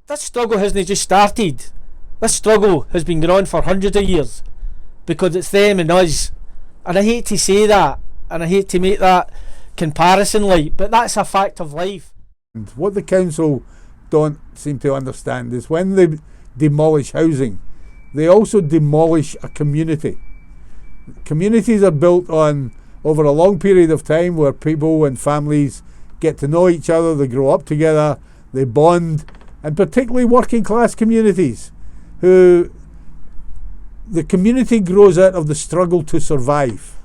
This struggle hasn't just started. This struggle has been going on for hundreds of years, because it's them and us. And I hate to say that, and I hate to make that comparison, like, but that's a fact of life. And what the council don't seem to understand is when they demolish housing, they also demolish a community. Communities are built on over a long period of time, where people and families get to know each other, they grow up together, they bond, and particularly working class communities, who the community grows out of the struggle to survive.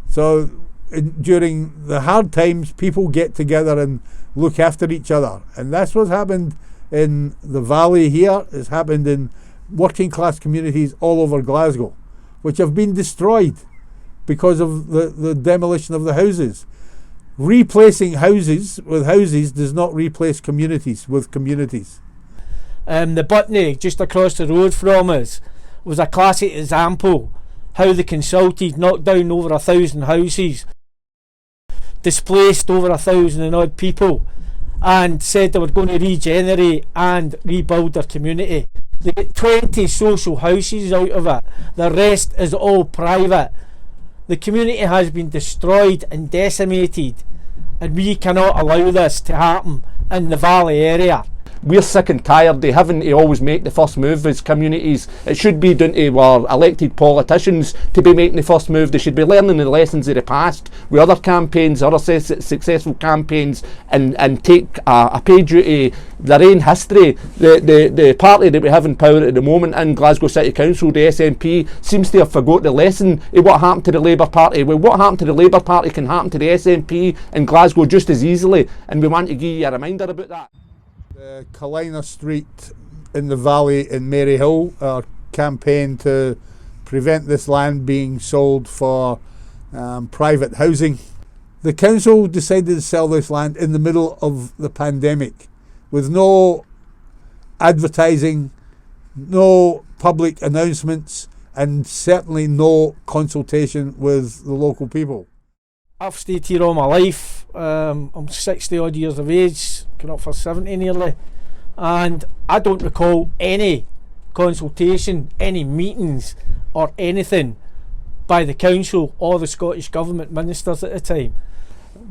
So during the hard times, people get together and look after each other, and that's what's happened in the valley here. It's happened in working class communities all over Glasgow, which have been destroyed because of the demolition of the houses. Replacing houses with houses does not replace communities with communities. The Butney, just across the road from us, was a classic example how the Consulted knocked down over 1,000 houses, displaced over 1,000 and odd people, and said they were going to regenerate and rebuild their community. They get 20 social houses out of it. The rest is all private. The community has been destroyed and decimated, and we cannot allow this to happen in the Valley area. We're sick and tired of having to always make the first move as communities. It should be down to our elected politicians to be making the first move. They should be learning the lessons of the past with other campaigns, other successful campaigns, and take a page out of their own history. The party that we have in power at the moment in Glasgow City Council, the SNP, seems to have forgot the lesson of what happened to the Labour Party. Well, what happened to the Labour Party can happen to the SNP in Glasgow just as easily, and we want to give you a reminder about that. Kalina Street in the valley in Maryhill, our campaign to prevent this land being sold for private housing. The council decided to sell this land in the middle of the pandemic with no advertising, no public announcements, and certainly no consultation with the local people. I've stayed here all my life. I'm 60 odd years of age, coming up for 70 nearly, and I don't recall any consultation, any meetings or anything by the council or the Scottish Government ministers at the time.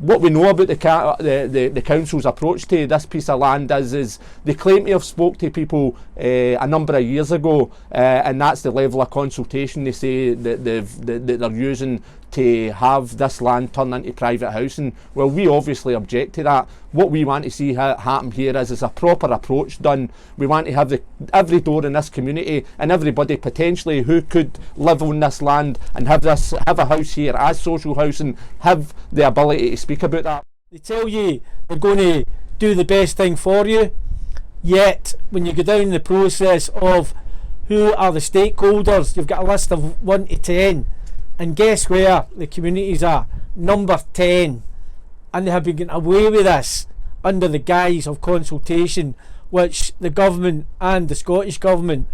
What we know about the council's approach to this piece of land is they claim to have spoke to people a number of years ago, and that's the level of consultation they say that they're using to have this land turned into private housing. Well, we obviously object to that. What we want to see happen here is a proper approach done. We want to have every door in this community and everybody potentially who could live on this land and have a house here as social housing have the ability to speak about that. They tell you they're going to do the best thing for you, yet when you go down the process of who are the stakeholders, you've got a list of 1 to 10, and guess where the communities are? Number 10. And they have been getting away with this under the guise of consultation, which the government and the Scottish Government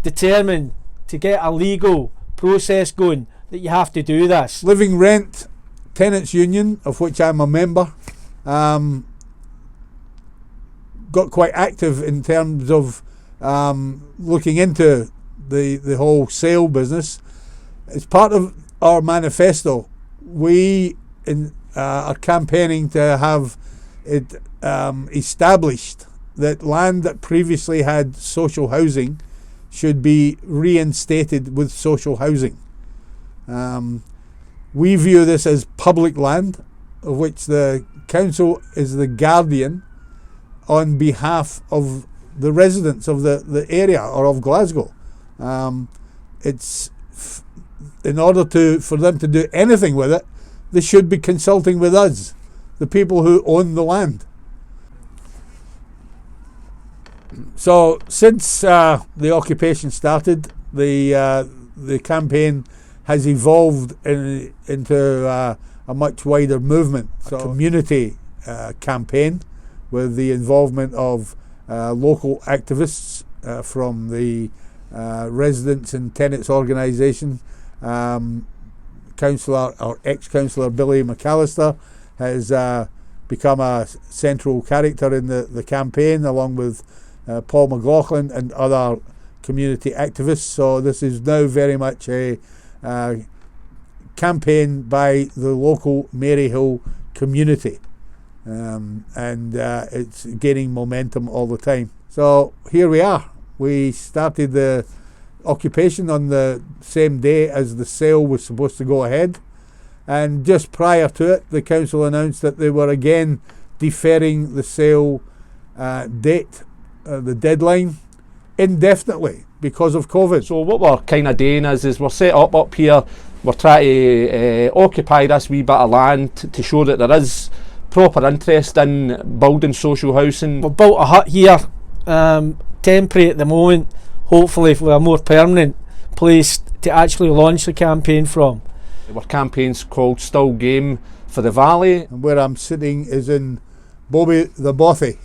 determined to get a legal process going that you have to do this. Living Rent Tenants Union, of which I'm a member, got quite active in terms of looking into the whole sale business. It's part of our manifesto. We are campaigning to have it established that land that previously had social housing should be reinstated with social housing. We view this as public land, of which the council is the guardian on behalf of the residents of the area or of Glasgow. It's in order for them to do anything with it, they should be consulting with us, the people who own the land. So since the occupation started, the campaign has evolved into a much wider movement, so a community campaign with the involvement of local activists from the residents and tenants organisation. Councillor or ex-councillor Billy McAllister has become a central character in the campaign, along with Paul McLaughlin and other community activists. So this is now very much a campaign by the local Maryhill community, and it's gaining momentum all the time. So here we are. We started the occupation on the same day as the sale was supposed to go ahead, and just prior to it the council announced that they were again deferring the sale date, the deadline, indefinitely because of COVID. So what we're kind of doing is we're set up here, we're trying to occupy this wee bit of land to show that there is proper interest in building social housing. We've built a hut here, temporary at the moment, hopefully for a more permanent place to actually launch the campaign from. Our campaign's called Still Game for the Valley. And where I'm sitting is in Bobby the Bothy,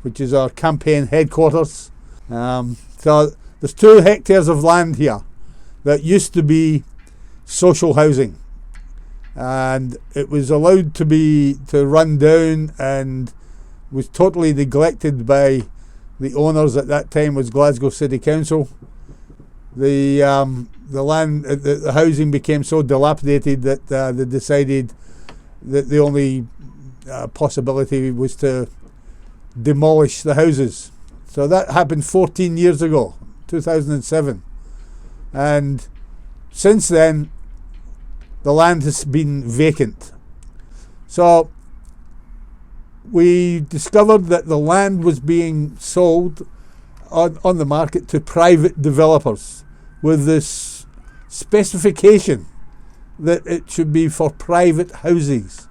which is our campaign headquarters. So there's 2 hectares of land here that used to be social housing, and it was allowed to run down and was totally neglected by the owners. At that time was Glasgow City Council. The land, the housing became so dilapidated that they decided that the only possibility was to demolish the houses. So that happened 14 years ago, 2007, and since then the land has been vacant. So we discovered that the land was being sold on the market to private developers with this specification that it should be for private houses.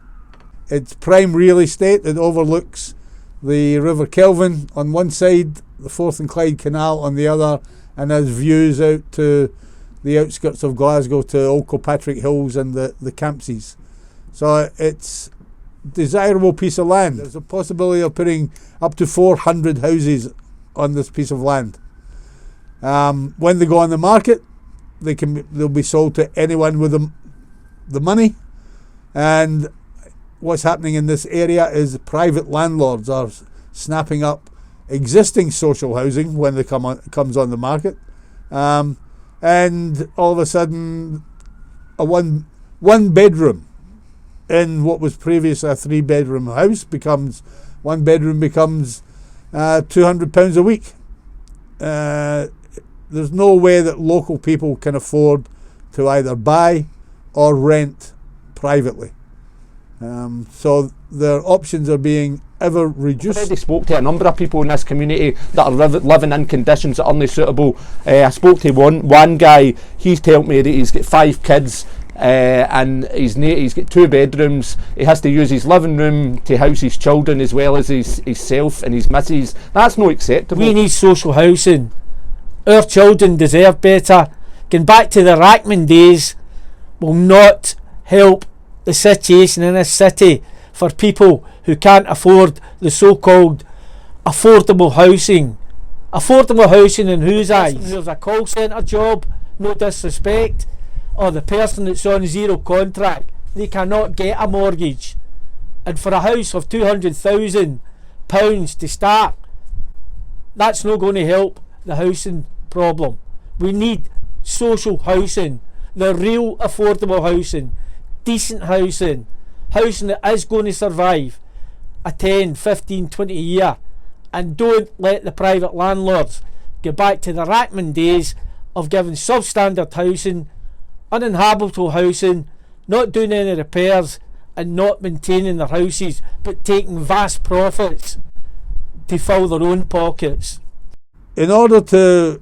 It's prime real estate that overlooks the River Kelvin on one side, the Forth and Clyde Canal on the other, and has views out to the outskirts of Glasgow to Old Kilpatrick Hills and the Campsies. So it's a desirable piece of land. There's a possibility of putting up to 400 houses on this piece of land. When they go on the market, they'll be sold to anyone with the money. And what's happening in this area is private landlords are snapping up existing social housing when they comes on the market, and all of a sudden a one bedroom in what was previously a 3-bedroom house becomes £200 a week. There's no way that local people can afford to either buy or rent privately. So their options are being ever reduced. I already spoke to a number of people in this community that are living in conditions that aren't suitable. I spoke to one guy. He's told me that he's got 5 kids and he's got 2 bedrooms. He has to use his living room to house his children as well as himself and his missus. That's not acceptable. We need social housing. Our children deserve better. Going back to the Rackman days will not help the situation in this city for people who can't afford the so-called affordable housing. Affordable housing in whose eyes? There's a call centre job, no disrespect, or the person that's on 0 contract, they cannot get a mortgage. And for a house of £200,000 to start, that's not going to help the housing problem. We need social housing, the real affordable housing, decent housing that is going to survive a 10, 15, 20 year, and don't let the private landlords go back to the Rackman days of giving substandard housing, uninhabitable housing, not doing any repairs and not maintaining their houses, but taking vast profits to fill their own pockets. In order to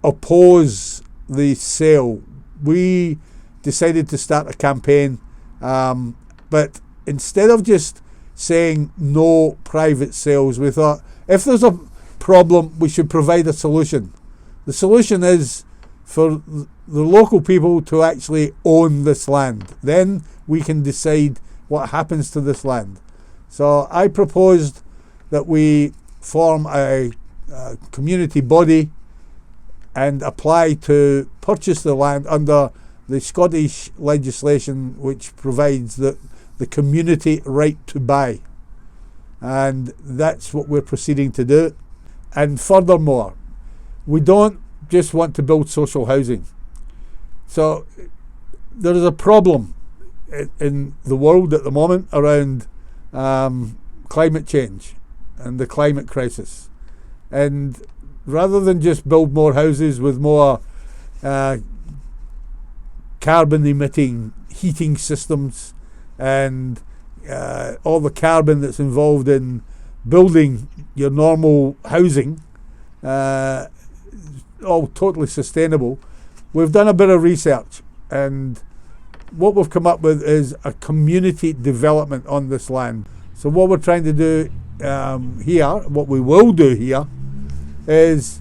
oppose the sale, we decided to start a campaign, but instead of just saying no private sales, we thought if there's a problem we should provide a solution. The solution is for the local people to actually own this land. Then we can decide what happens to this land. So I proposed that we form a community body and apply to purchase the land under the Scottish legislation which provides the community right to buy. And that's what we're proceeding to do. And furthermore, we don't just want to build social housing. So there is a problem in the world at the moment around climate change and the climate crisis. And rather than just build more houses with more carbon emitting heating systems and all the carbon that's involved in building your normal housing, all totally sustainable, we've done a bit of research, and what we've come up with is a community development on this land. So what we're trying to do here, what we will do here, is,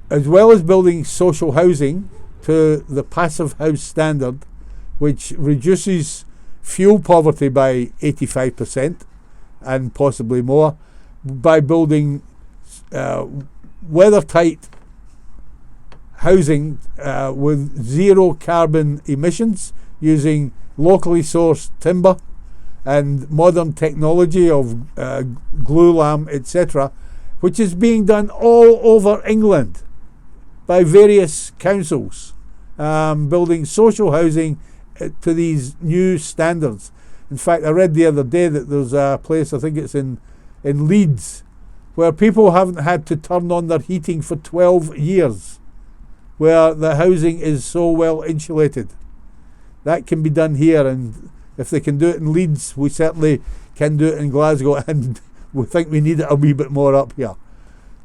as well as building social housing to the passive house standard, which reduces fuel poverty by 85% and possibly more, by building weather-tight housing with zero carbon emissions using locally sourced timber and modern technology of glulam, etc., which is being done all over England by various councils, building social housing to these new standards. In fact, I read the other day that there's a place, I think it's in Leeds, where people haven't had to turn on their heating for 12 years, where the housing is so well insulated. That can be done here, and if they can do it in Leeds, we certainly can do it in Glasgow, and we think we need it a wee bit more up here.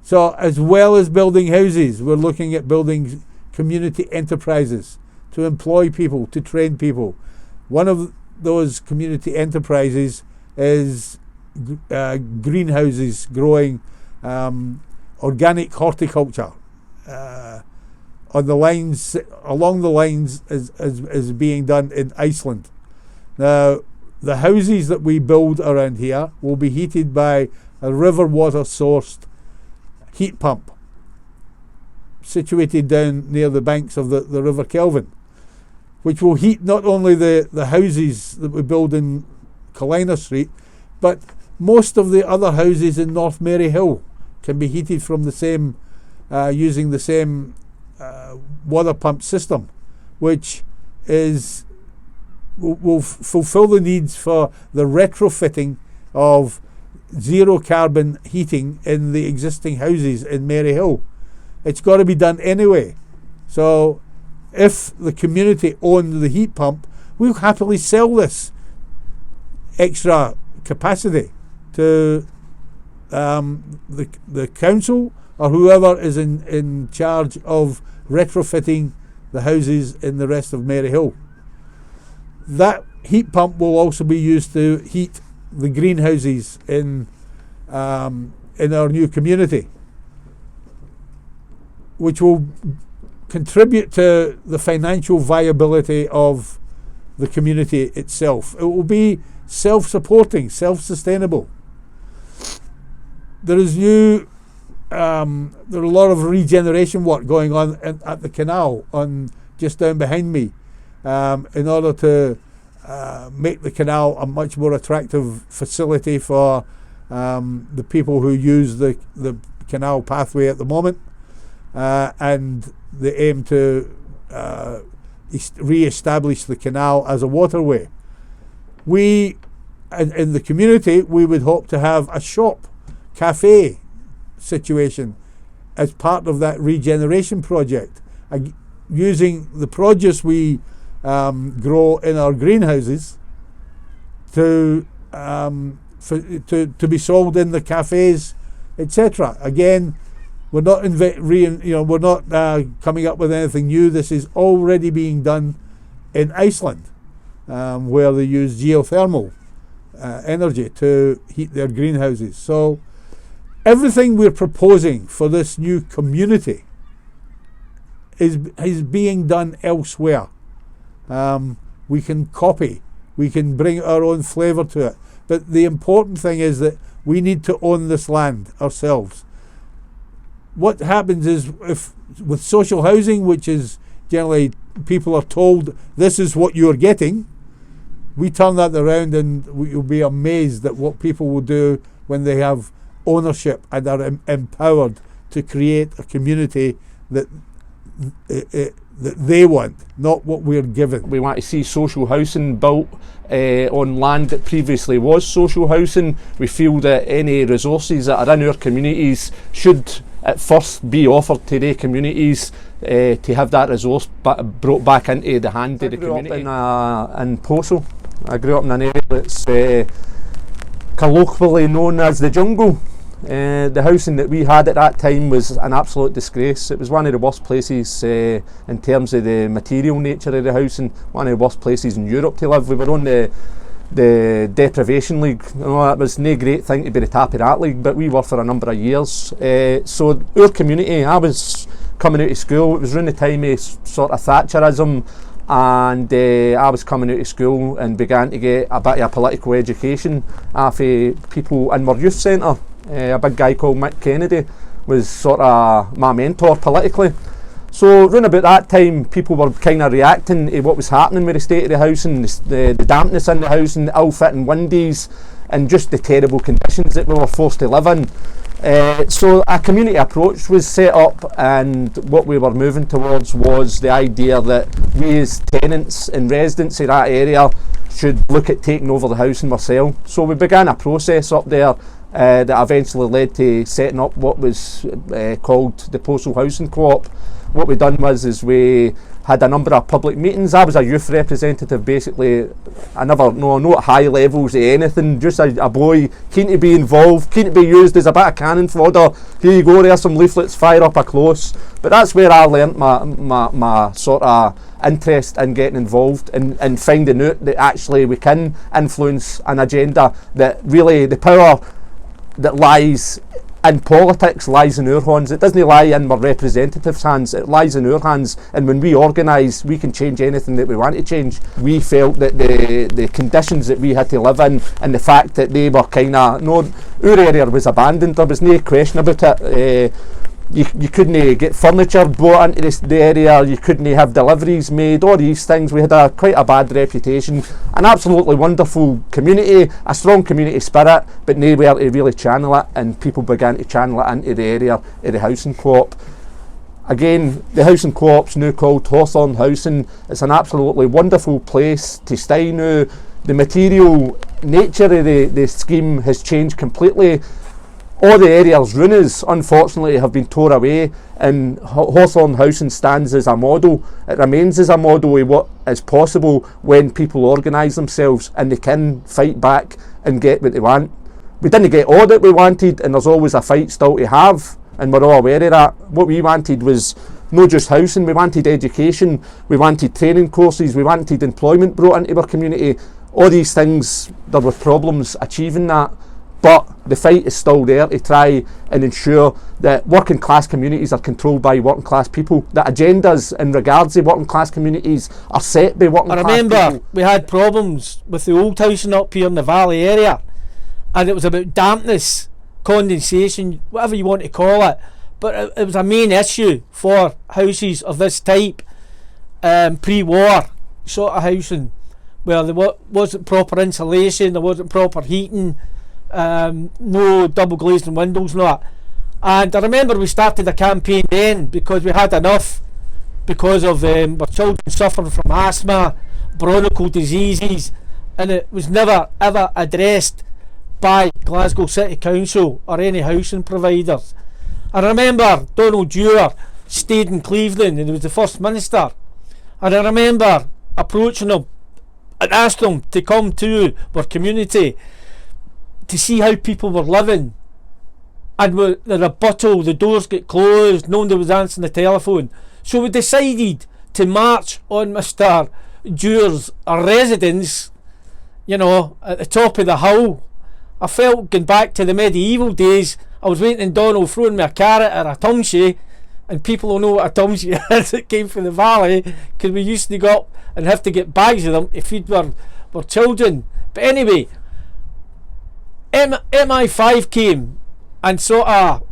So as well as building houses, we're looking at building community enterprises to employ people, to train people. One of those community enterprises is greenhouses growing organic horticulture on the lines, along the lines as being done in Iceland. Now, the houses that we build around here will be heated by a river water sourced heat pump situated down near the banks of the River Kelvin, which will heat not only the houses that we build in Kalina Street, but most of the other houses in North Maryhill can be heated from the same, using the same water pump system, which will fulfill the needs for the retrofitting of zero carbon heating in the existing houses in Maryhill. It's got to be done anyway. So if the community owned the heat pump, we'll happily sell this extra capacity to the council or whoever is in charge of retrofitting the houses in the rest of Maryhill. That heat pump will also be used to heat the greenhouses in our new community, which will contribute to the financial viability of the community itself. It will be self-supporting, self-sustainable. There is there are a lot of regeneration work going on at the canal just down behind me, in order to make the canal a much more attractive facility for the people who use the canal pathway at the moment, and they aim to re-establish the canal as a waterway. We, in the community, we would hope to have a shop, cafe situation as part of that regeneration project, using the produce we grow in our greenhouses to be sold in the cafes, etc. Again, we're not we're not coming up with anything new. This is already being done in Iceland, where they use geothermal energy to heat their greenhouses. So everything we're proposing for this new community is being done elsewhere. We can copy, we can bring our own flavour to it, but the important thing is that we need to own this land ourselves. What happens is, if with social housing, which is generally people are told this is what you're getting, we turn that around and you'll be amazed at what people will do when they have ownership and are empowered to create a community that that they want, not what we're given. We want to see social housing built on land that previously was social housing. We feel that any resources that are in our communities should at first be offered to the communities to have that resource brought back into the hand of the community. In Possil. I grew up in an area that's colloquially known as the jungle. The housing that we had at that time was an absolute disgrace. It was one of the worst places in terms of the material nature of the housing, one of the worst places in Europe to live. We were on the deprivation league. You know, it was no great thing to be the top of that league, but we were for a number of years. So our community, I was coming out of school, it was around the time of sort of Thatcherism, and I was coming out of school and began to get a bit of a political education off people in our youth centre. A big guy called Mick Kennedy was sort of my mentor politically. So around about that time, people were kind of reacting to what was happening with the state of the housing, the dampness in the housing, the ill-fitting windies, and just the terrible conditions that we were forced to live in. So a community approach was set up, and what we were moving towards was the idea that we as tenants and residents of that area should look at taking over the housing ourselves. So we began a process up there that eventually led to setting up what was called the Possil Housing Co-op. What we done was we had a number of public meetings. I was a youth representative basically. I never, no at high levels of anything, just a boy keen to be involved, keen to be used as a bit of cannon fodder. Here you go, there's some leaflets, fire up a close. But that's where I learnt my sort of interest in getting involved and finding out that actually we can influence an agenda, that really the power that lies in politics lies in our hands. It doesn't lie in our representatives' hands, it lies in our hands, and when we organise we can change anything that we want to change. We felt that the conditions that we had to live in and the fact that they were kind of, our area was abandoned, there was no question about it. You couldn't get furniture brought into the area, you couldn't have deliveries made, all these things. We had quite a bad reputation. An absolutely wonderful community, a strong community spirit, but nowhere to really channel it, and people began to channel it into the area of the housing co-op. Again, the housing co-op's now called Hawthorne Housing. It's an absolutely wonderful place to stay now. The material nature of the scheme has changed completely. All the area's ruins, unfortunately, have been torn away, and Hawthorne Housing stands as a model. It remains as a model of what is possible when people organise themselves and they can fight back and get what they want. We didn't get all that we wanted, and there's always a fight still to have, and we're all aware of that. What we wanted was not just housing, we wanted education, we wanted training courses, we wanted employment brought into our community. All these things, there were problems achieving that. But the fight is still there to try and ensure that working class communities are controlled by working class people. That agendas in regards to working class communities are set by working class people. I remember we had problems with the old housing up here in the valley area, and it was about dampness, condensation, whatever you want to call it. But it was a main issue for houses of this type, pre-war sort of housing, where there wasn't proper insulation, there wasn't proper heating, no double glazing windows and all that. And I remember we started a campaign then because we had enough, because of our children suffering from asthma, bronchial diseases, and it was never ever addressed by Glasgow City Council or any housing providers. I remember Donald Dewar stayed in Cleveland and he was the First Minister, and I remember approaching him and asked him to come to our community to see how people were living, and the rebuttal, the doors get closed, nobody was answering the telephone. So we decided to march on Mr. Dewar's residence, you know, at the top of the hill. I felt going back to the medieval days. I was waiting on Donald throwing me a carrot or a tumsy, and people will know what a tumsy is. It came from the valley, because we used to go up and have to get bags of them to feed our children. But anyway, MI5 came and sort of,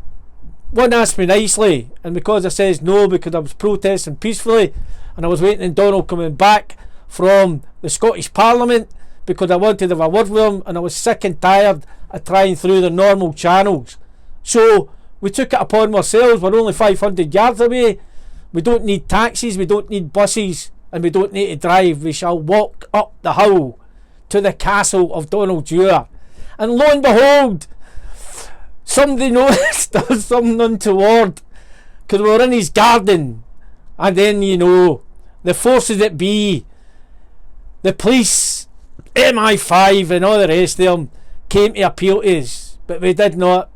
one asked me nicely, and because I says no because I was protesting peacefully and I was waiting on Donald coming back from the Scottish Parliament because I wanted to have a word with him, and I was sick and tired of trying through the normal channels So we took it upon ourselves. We're only 500 yards away. We don't need taxis, we don't need buses, and we don't need to drive. We shall walk up the hill to the castle of Donald Dewar. And lo and behold, somebody noticed there was something untoward, because we were in his garden. And then, you know, the forces that be, the police, MI5 and all the rest of them, came to appeal to us. But we did not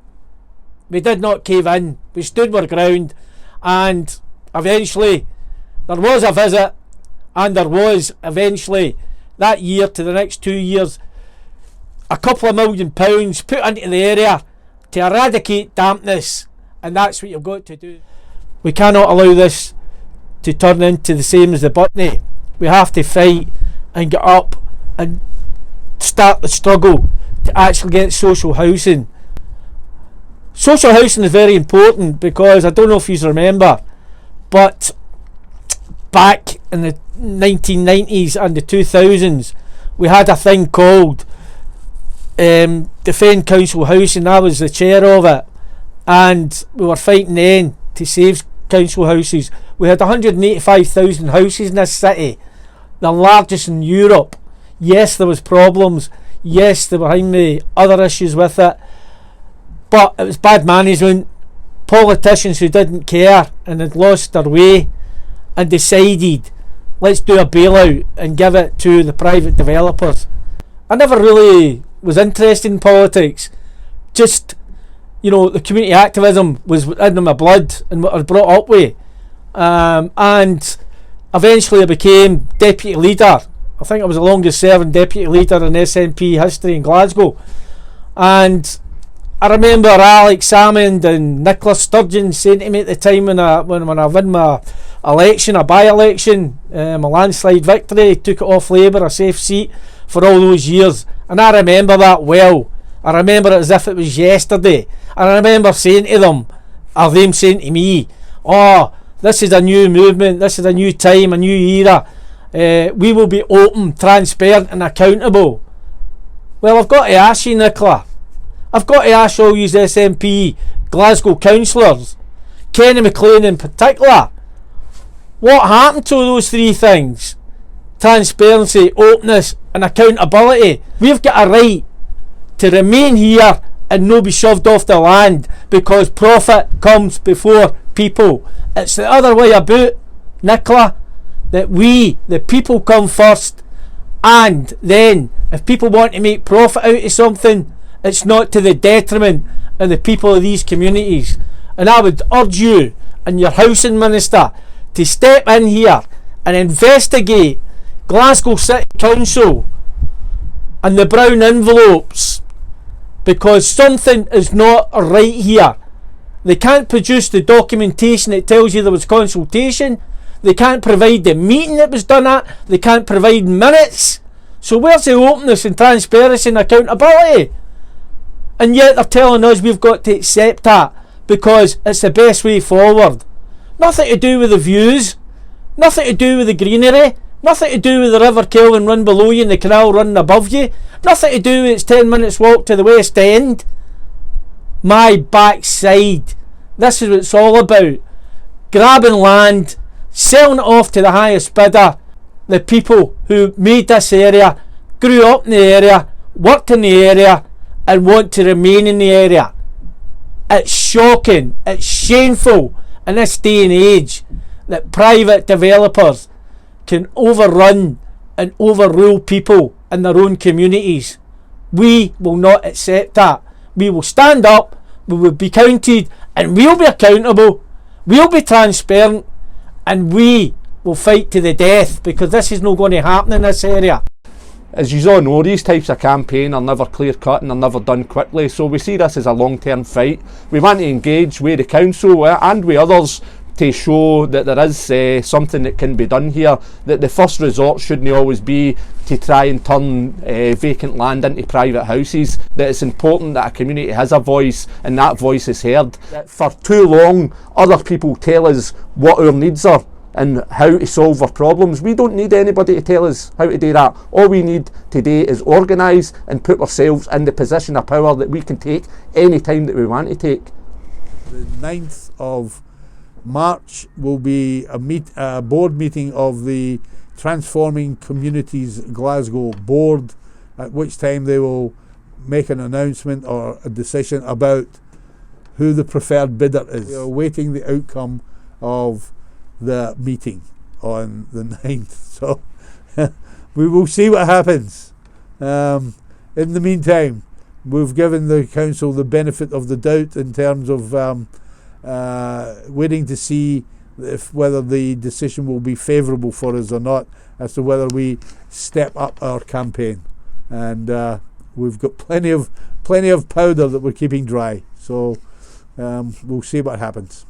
cave in. We stood our ground, and eventually there was a visit, and there was eventually that year to the next 2 years a couple of £1 million put into the area to eradicate dampness, and that's what you've got to do. We cannot allow this to turn into the same as the Butney. We have to fight and get up and start the struggle to actually get social housing. Social housing is very important, because I don't know if you remember, but back in the 1990s and the 2000s, we had a thing called Defend Council Housing. I was the chair of it, and we were fighting then to save council houses. We had 185,000 houses in this city, the largest in Europe. Yes, there was problems. Yes, there were other issues with it, but it was bad management. Politicians who didn't care and had lost their way and decided, let's do a bailout and give it to the private developers. I never really was interested in politics. Just, you know, the community activism was in my blood and what I was brought up with. And eventually I became deputy leader. I think I was the longest serving deputy leader in SNP history in Glasgow. And I remember Alex Salmond and Nicholas Sturgeon saying to me at the time when I won my election, a by-election, my landslide victory, took it off Labour, a safe seat for all those years. And I remember that well. I remember it as if it was yesterday. And I remember saying to them, or them saying to me, oh, this is a new movement, this is a new time, a new era. We will be open, transparent and accountable. Well, I've got to ask you, Nicola, I've got to ask all you SNP Glasgow councillors, Kenny McLean in particular, what happened to those three things? Transparency, openness and accountability. We've got a right to remain here and not be shoved off the land, because profit comes before people. It's the other way about, Nicola, that we, the people, come first, and then if people want to make profit out of something, it's not to the detriment of the people of these communities. And I would urge you and your housing minister to step in here and investigate Glasgow City Council and the brown envelopes, because something is not right here. They can't produce the documentation that tells you there was consultation. They can't provide the meeting that was done at. They can't provide minutes. So where's the openness and transparency and accountability? And yet they're telling us we've got to accept that because it's the best way forward. Nothing to do with the views, nothing to do with the greenery, nothing to do with the River Kelvin run below you and the canal running above you, nothing to do with it's 10 minutes walk to the West End. My backside. This is what it's all about. Grabbing land, selling it off to the highest bidder. The people who made this area, grew up in the area, worked in the area and want to remain in the area. It's shocking, it's shameful in this day and age that private developers can overrun and overrule people in their own communities. We will not accept that. We will stand up, we will be counted, and we'll be accountable, we'll be transparent, and we will fight to the death, because this is not going to happen in this area. As you all know, these types of campaign are never clear cut and are never done quickly, so we see this as a long term fight. We want to engage with the council and with others to show that there is something that can be done here, that the first resort shouldn't always be to try and turn vacant land into private houses, that it's important that a community has a voice and that voice is heard. That for too long other people tell us what our needs are and how to solve our problems. We don't need anybody to tell us how to do that. All we need today is organise and put ourselves in the position of power that we can take any time that we want to take. The 9th of March will be a board meeting of the Transforming Communities Glasgow board, at which time they will make an announcement or a decision about who the preferred bidder is. We are awaiting the outcome of the meeting on the 9th, so we will see what happens. In the meantime, we've given the council the benefit of the doubt in terms of waiting to see whether the decision will be favourable for us or not, as to whether we step up our campaign. And we've got plenty of powder that we're keeping dry, so we'll see what happens.